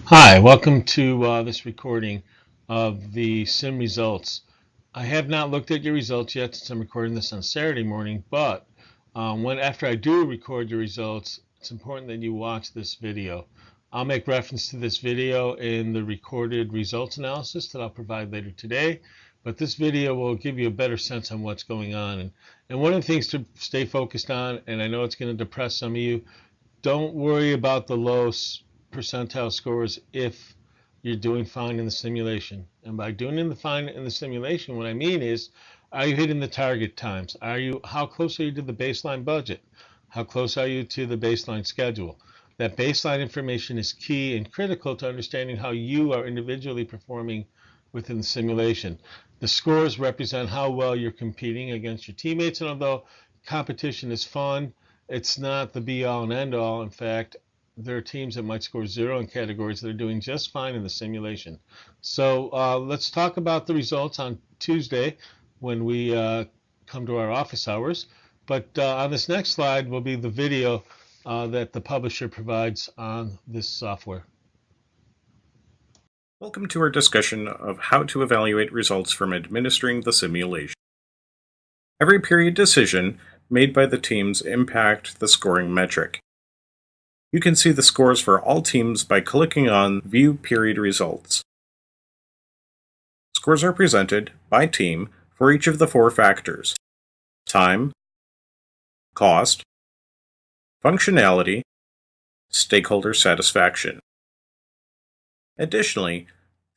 Hi, welcome to this recording of the sim results. I have not looked at your results yet since I'm recording this on Saturday morning, but after I do record your results, it's important that you watch this video. I'll make reference to this video in the recorded results analysis that I'll provide later today, but this video will give you a better sense on what's going on. And one of the things to stay focused on, and I know it's going to depress some of you, don't worry about the low percentile scores if you're doing fine in the simulation. And by doing fine in the simulation, what I mean is, are you hitting the target times? How close are you to the baseline budget? How close are you to the baseline schedule? That baseline information is key and critical to understanding how you are individually performing within the simulation. The scores represent how well you're competing against your teammates, and although competition is fun, it's not the be-all and end-all. In fact, there are teams that might score 0 in categories that are doing just fine in the simulation. So let's talk about the results on Tuesday when we come to our office hours. But on this next slide will be the video that the publisher provides on this software. Welcome to our discussion of how to evaluate results from administering the simulation. Every period decision made by the teams impact the scoring metric. You can see the scores for all teams by clicking on View Period Results. Scores are presented by team for each of the 4 factors: time, cost, functionality, stakeholder satisfaction. Additionally,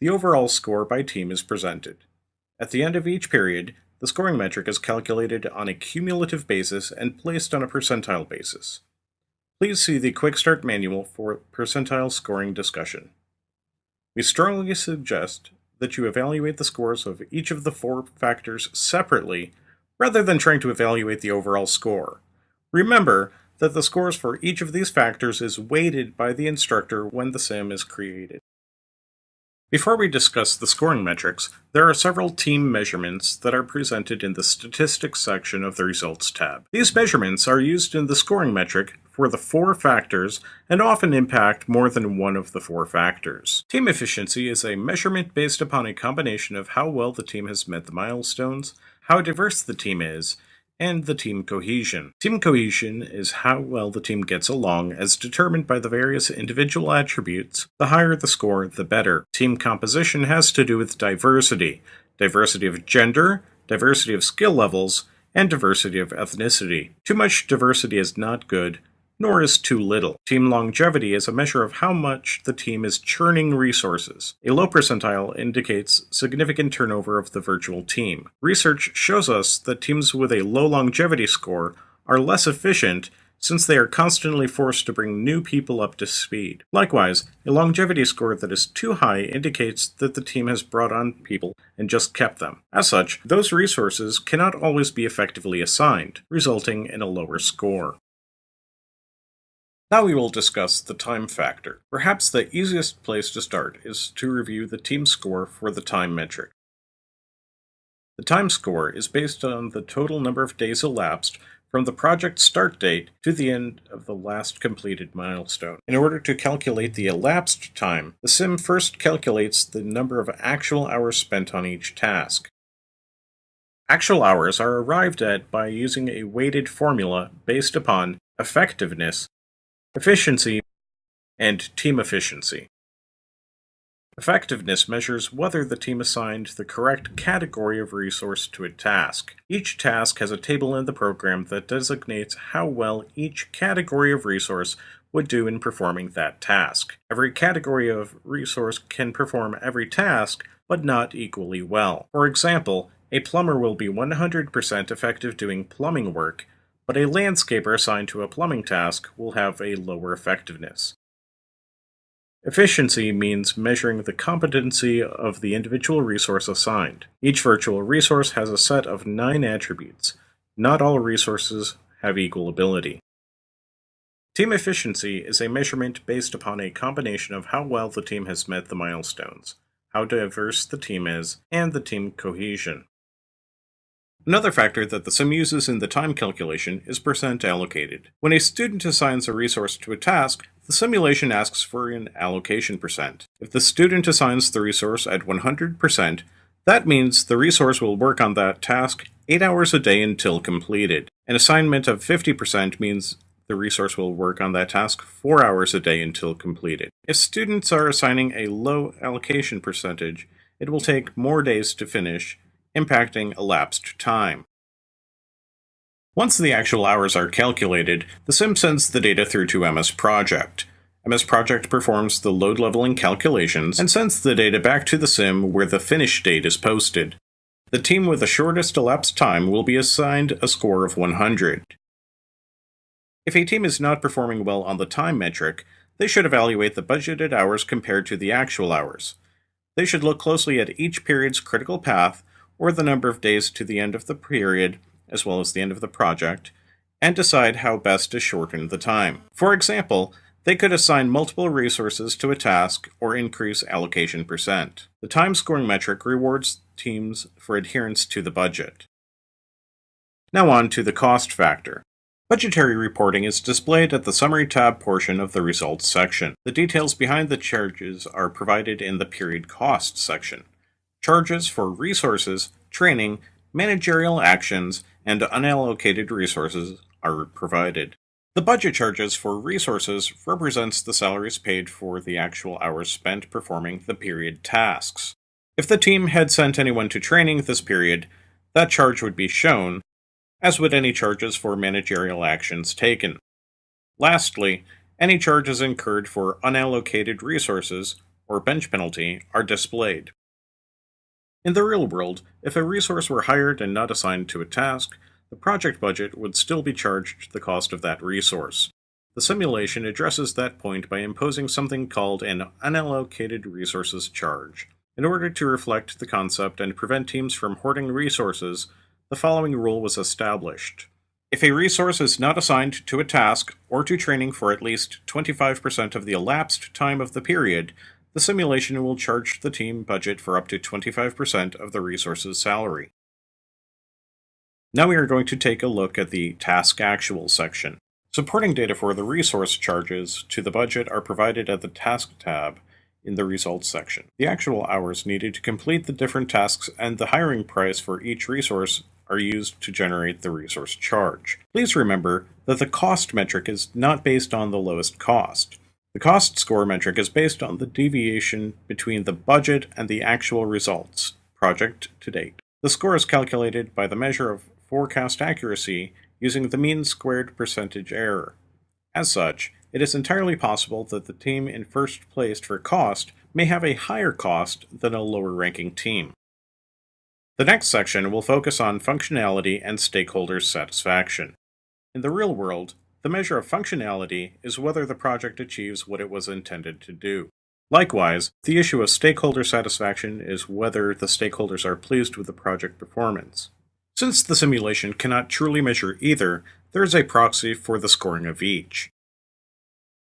the overall score by team is presented. At the end of each period, the scoring metric is calculated on a cumulative basis and placed on a percentile basis. Please see the Quick Start Manual for percentile scoring discussion. We strongly suggest that you evaluate the scores of each of the 4 factors separately rather than trying to evaluate the overall score. Remember that the scores for each of these factors is weighted by the instructor when the sim is created. Before we discuss the scoring metrics, there are several team measurements that are presented in the Statistics section of the Results tab. These measurements are used in the scoring metric for the 4 factors and often impact more than one of the 4 factors. Team efficiency is a measurement based upon a combination of how well the team has met the milestones, how diverse the team is, and the team cohesion. Team cohesion is how well the team gets along as determined by the various individual attributes. The higher the score, the better. Team composition has to do with diversity. Diversity of gender, diversity of skill levels, and diversity of ethnicity. Too much diversity is not good, nor is too little. Team longevity is a measure of how much the team is churning resources. A low percentile indicates significant turnover of the virtual team. Research shows us that teams with a low longevity score are less efficient since they are constantly forced to bring new people up to speed. Likewise, a longevity score that is too high indicates that the team has brought on people and just kept them. As such, those resources cannot always be effectively assigned, resulting in a lower score. Now we will discuss the time factor. Perhaps the easiest place to start is to review the team score for the time metric. The time score is based on the total number of days elapsed from the project start date to the end of the last completed milestone. In order to calculate the elapsed time, the sim first calculates the number of actual hours spent on each task. Actual hours are arrived at by using a weighted formula based upon effectiveness, efficiency, and team efficiency. Effectiveness measures whether the team assigned the correct category of resource to a task. Each task has a table in the program that designates how well each category of resource would do in performing that task. Every category of resource can perform every task, but not equally well. For example, a plumber will be 100% effective doing plumbing work, but a landscaper assigned to a plumbing task will have a lower effectiveness. Efficiency means measuring the competency of the individual resource assigned. Each virtual resource has a set of 9 attributes. Not all resources have equal ability. Team efficiency is a measurement based upon a combination of how well the team has met the milestones, how diverse the team is, and the team cohesion. Another factor that the sim uses in the time calculation is percent allocated. When a student assigns a resource to a task, the simulation asks for an allocation percent. If the student assigns the resource at 100%, that means the resource will work on that task 8 hours a day until completed. An assignment of 50% means the resource will work on that task 4 hours a day until completed. If students are assigning a low allocation percentage, it will take more days to finish, impacting elapsed time. Once the actual hours are calculated, the sim sends the data through to MS Project. MS Project performs the load leveling calculations and sends the data back to the sim where the finish date is posted. The team with the shortest elapsed time will be assigned a score of 100. If a team is not performing well on the time metric, they should evaluate the budgeted hours compared to the actual hours. They should look closely at each period's critical path, or the number of days to the end of the period, as well as the end of the project, and decide how best to shorten the time. For example, they could assign multiple resources to a task or increase allocation percent. The time scoring metric rewards teams for adherence to the budget. Now on to the cost factor. Budgetary reporting is displayed at the Summary tab portion of the Results section. The details behind the charges are provided in the Period Cost section. Charges for resources, training, managerial actions, and unallocated resources are provided. The budget charges for resources represents the salaries paid for the actual hours spent performing the period tasks. If the team had sent anyone to training this period, that charge would be shown, as would any charges for managerial actions taken. Lastly, any charges incurred for unallocated resources, or bench penalty, are displayed. In the real world, if a resource were hired and not assigned to a task, the project budget would still be charged the cost of that resource. The simulation addresses that point by imposing something called an unallocated resources charge. In order to reflect the concept and prevent teams from hoarding resources, the following rule was established. If a resource is not assigned to a task or to training for at least 25% of the elapsed time of the period, the simulation will charge the team budget for up to 25% of the resource's salary. Now we are going to take a look at the Task Actual section. Supporting data for the resource charges to the budget are provided at the Task tab in the Results section. The actual hours needed to complete the different tasks and the hiring price for each resource are used to generate the resource charge. Please remember that the cost metric is not based on the lowest cost. The cost score metric is based on the deviation between the budget and the actual results, project to date. The score is calculated by the measure of forecast accuracy using the mean squared percentage error. As such, it is entirely possible that the team in first place for cost may have a higher cost than a lower ranking team. The next section will focus on functionality and stakeholder satisfaction. In the real world, the measure of functionality is whether the project achieves what it was intended to do. Likewise, the issue of stakeholder satisfaction is whether the stakeholders are pleased with the project performance. Since the simulation cannot truly measure either, there is a proxy for the scoring of each.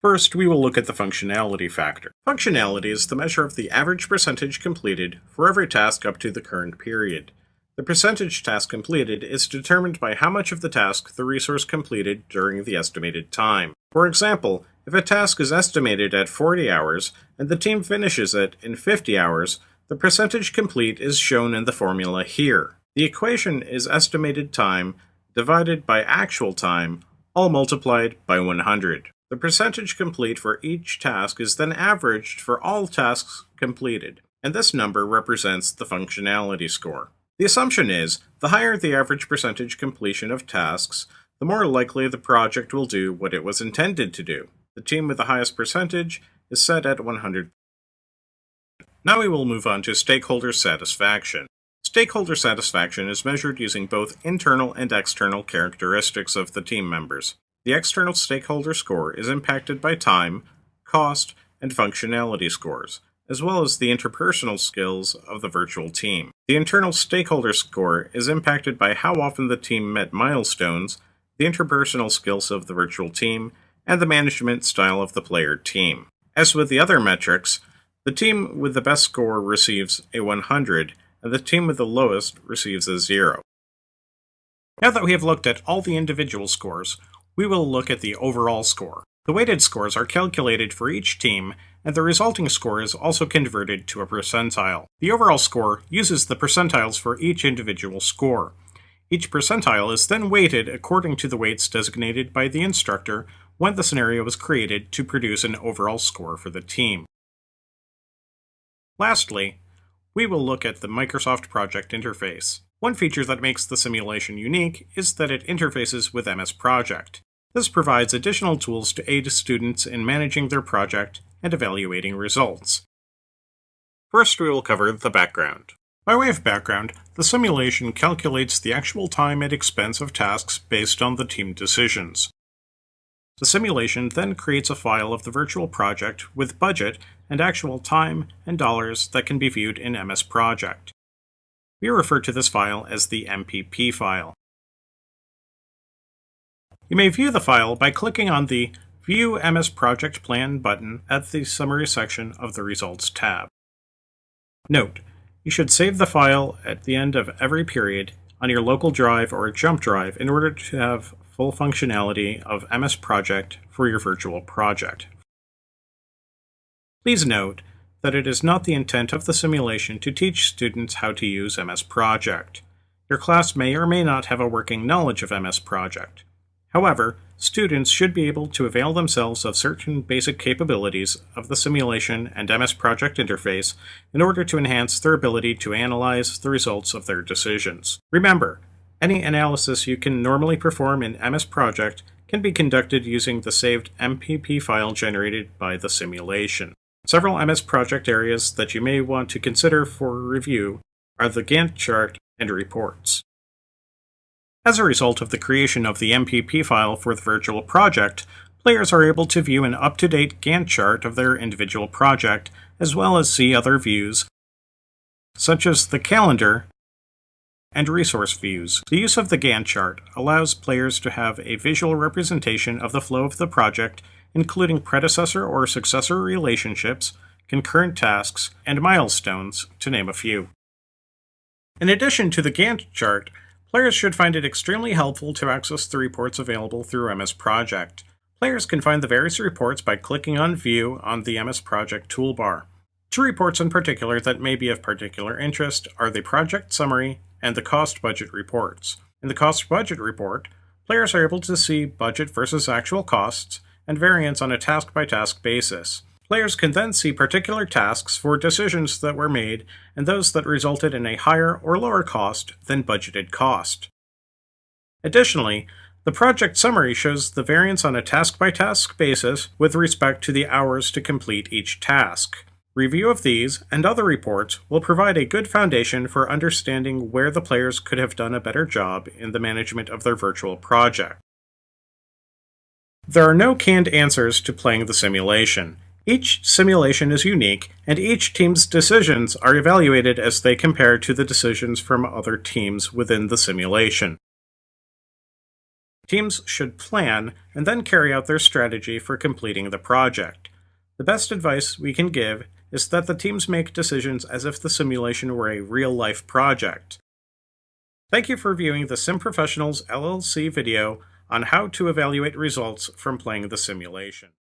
First, we will look at the functionality factor. Functionality is the measure of the average percentage completed for every task up to the current period. The percentage task completed is determined by how much of the task the resource completed during the estimated time. For example, if a task is estimated at 40 hours and the team finishes it in 50 hours, the percentage complete is shown in the formula here. The equation is estimated time divided by actual time, all multiplied by 100. The percentage complete for each task is then averaged for all tasks completed, and this number represents the functionality score. The assumption is, the higher the average percentage completion of tasks, the more likely the project will do what it was intended to do. The team with the highest percentage is set at 100. Now we will move on to stakeholder satisfaction. Stakeholder satisfaction is measured using both internal and external characteristics of the team members. The external stakeholder score is impacted by time, cost, and functionality scores, as well as the interpersonal skills of the virtual team. The internal stakeholder score is impacted by how often the team met milestones, the interpersonal skills of the virtual team, and the management style of the player team. As with the other metrics, the team with the best score receives a 100, and the team with the lowest receives a 0. Now that we have looked at all the individual scores, we will look at the overall score. The weighted scores are calculated for each team, and the resulting score is also converted to a percentile. The overall score uses the percentiles for each individual score. Each percentile is then weighted according to the weights designated by the instructor when the scenario was created to produce an overall score for the team. Lastly, we will look at the Microsoft Project interface. One feature that makes the simulation unique is that it interfaces with MS Project. This provides additional tools to aid students in managing their project and evaluating results. First, we will cover the background. By way of background, the simulation calculates the actual time and expense of tasks based on the team decisions. The simulation then creates a file of the virtual project with budget and actual time and dollars that can be viewed in MS Project. We refer to this file as the MPP file. You may view the file by clicking on the View MS Project Plan button at the Summary section of the Results tab. Note: you should save the file at the end of every period on your local drive or jump drive in order to have full functionality of MS Project for your virtual project. Please note that it is not the intent of the simulation to teach students how to use MS Project. Your class may or may not have a working knowledge of MS Project. However, students should be able to avail themselves of certain basic capabilities of the simulation and MS Project interface in order to enhance their ability to analyze the results of their decisions. Remember, any analysis you can normally perform in MS Project can be conducted using the saved MPP file generated by the simulation. Several MS Project areas that you may want to consider for review are the Gantt chart and reports. As a result of the creation of the MPP file for the virtual project, players are able to view an up-to-date Gantt chart of their individual project, as well as see other views, such as the calendar and resource views. The use of the Gantt chart allows players to have a visual representation of the flow of the project, including predecessor or successor relationships, concurrent tasks, and milestones, to name a few. In addition to the Gantt chart, players should find it extremely helpful to access the reports available through MS Project. Players can find the various reports by clicking on View on the MS Project toolbar. Two reports in particular that may be of particular interest are the Project Summary and the Cost Budget reports. In the Cost Budget report, players are able to see budget versus actual costs and variance on a task-by-task basis. Players can then see particular tasks for decisions that were made and those that resulted in a higher or lower cost than budgeted cost. Additionally, the project summary shows the variance on a task-by-task basis with respect to the hours to complete each task. Review of these and other reports will provide a good foundation for understanding where the players could have done a better job in the management of their virtual project. There are no canned answers to playing the simulation. Each simulation is unique, and each team's decisions are evaluated as they compare to the decisions from other teams within the simulation. Teams should plan and then carry out their strategy for completing the project. The best advice we can give is that the teams make decisions as if the simulation were a real-life project. Thank you for viewing the Sim Professionals LLC video on how to evaluate results from playing the simulation.